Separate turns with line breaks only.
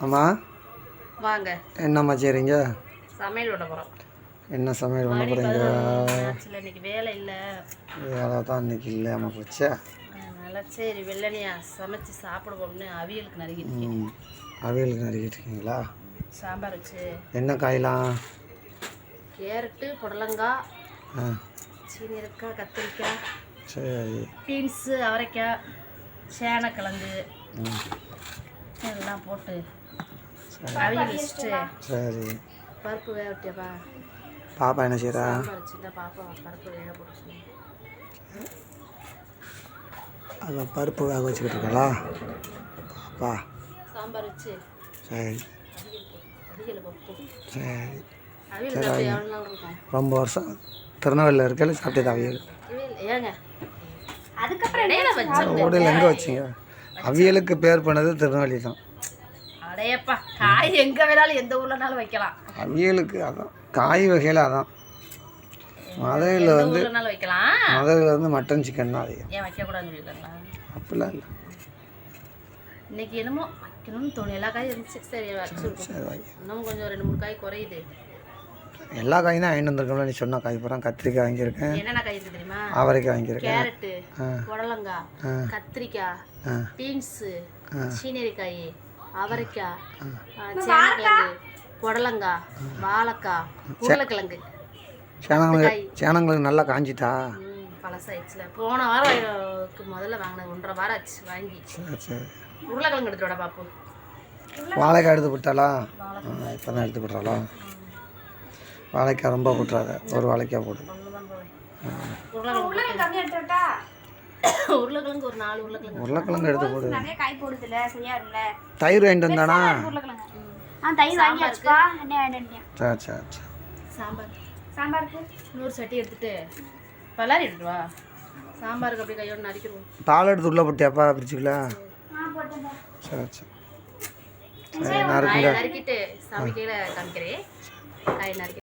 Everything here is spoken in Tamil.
ஆமாம்,
வாங்க.
என்னம்மா செய்கிறீங்க?
சமையல் பண்ண போகிறோம்.
என்ன சமையல் பண்ண போகிறீங்க?
இன்னைக்கு வேலை இல்லை.
வேலை தான் இன்னைக்கு இல்லையாம்மா போச்சா?
அதனால சரி வெள்ளனியா சமைச்சு சாப்பிடுவோம்னு அவியலுக்கு நறுக்கிட்டு
அவியலுக்கு நறுக்கிட்டு இருக்கீங்களா?
சாம்பார் வச்சு
என்ன காயெலாம்?
கேரட்டு, புடலங்காய், சீனியக்காய், கத்திரிக்காய்,
சரி,
பீன்ஸு, அவரைக்காய், சேனக்கிழங்கு எல்லாம் போட்டு அவியல் வச்சுட்டு
சரி.
பருப்பு வேக விட்டியாப்பா?
பாப்பா என்ன செய்கிறா?
சாம்பார் வச்சுருந்தா பாப்பா பருப்பு வேக போட்டு சொன்னேன்.
அதான் பருப்பு வேக வச்சுக்கிட்டு இருக்கா பாப்பா?
சாம்பார் வச்சு
சரி
அவியல் பருப்பு
சரி.
அவியல் சாப்பிட்டு எவ்வளோ நாள் இருக்கும்?
ரொம்ப வருஷம் திருநெல்வேலியில் இருக்கையில் சாப்பிட்டது அவியல்.
ஏங்க அதுக்கப்புறம் இடையில வச்சோம்.
ஓடையில் எங்கே வச்சிங்க? அவியலுக்கு பேர் பண்ணது திருநெல்வேலி தான்.
அடையப்பா, காய் எங்கே வேணாலும் எந்த ஊர்லனாலும் வைக்கலாம்.
அவியலுக்கு அதான் காய் வகையில் அதான். மதுரையில் வந்து
வைக்கலாம்.
மதுரையில் வந்து மட்டன் சிக்கன் தான் அதிகம்.
ஏன் வைக்கக்கூடாதுன்னு சொல்லியிருக்காங்களா?
அப்படிலாம் இல்லை.
இன்னைக்கு என்னமோ வைக்கணும்னு தோணும். எல்லா காயும் இருந்துச்சு. சரி வச்சுருக்கோம். இன்னும் கொஞ்சம் 2-3 காய் குறையுது.
எல்லா காயும் தான் வாங்கிட்டு வந்திருக்கோம்ல. நீ சொன்ன காய் பூரா. கத்திரிக்காய் வாங்கியிருக்கேன்.
என்னென்ன காய் இருக்குது தெரியுமா?
அவரைக்காய் வாங்கியிருக்கேன்.
கேரட்டு, புடலங்காய், கத்திரிக்காய், பீன்ஸு, சீனரிக்காய், அவரைக்காய், சேனக்கிழங்கு, புடலங்காய், வாழைக்காய், உருளைக்கிழங்கு.
சேனங்களுக்கு நல்லா காஞ்சிட்டா?
பழசாயிடுச்சுல. போன வாரம் முதல்ல வாங்கினது 1.5 வாரம் ஆச்சு வாங்கி.
சரி.
உருளைக்கிழங்கு எடுத்துவிட பாப்பு.
வாழைக்காய் எடுத்து விட்டாளா? இப்போ தான் எடுத்து விட்றாளா? வாழைக்காய் ரொம்ப போட்டுறாத. ஒரு வாழைக்காய் போடு.
உருளைக்கிழங்கு ஒரு 4
உருளைக்கிழங்கு எடுத்து போடு.
தயிர்
வாங்கிட்டு வந்தானா? சரி சரி சரி.
சாம்பாருக்கு இன்னொரு சட்டி எடுத்துட்டு பல்லாரி எடுத்து வா. சாம்பாருக்கு அப்படியே கையோடு நறுக்கிடுவோம்.
பால் எடுத்து உள்ளே போட்டியாப்பா பிரிச்சுக்கல? சரி சரி.
நறுக்கிட்டு சமைக்கையில் காமிக்கிறேன். காய் நறுக்கி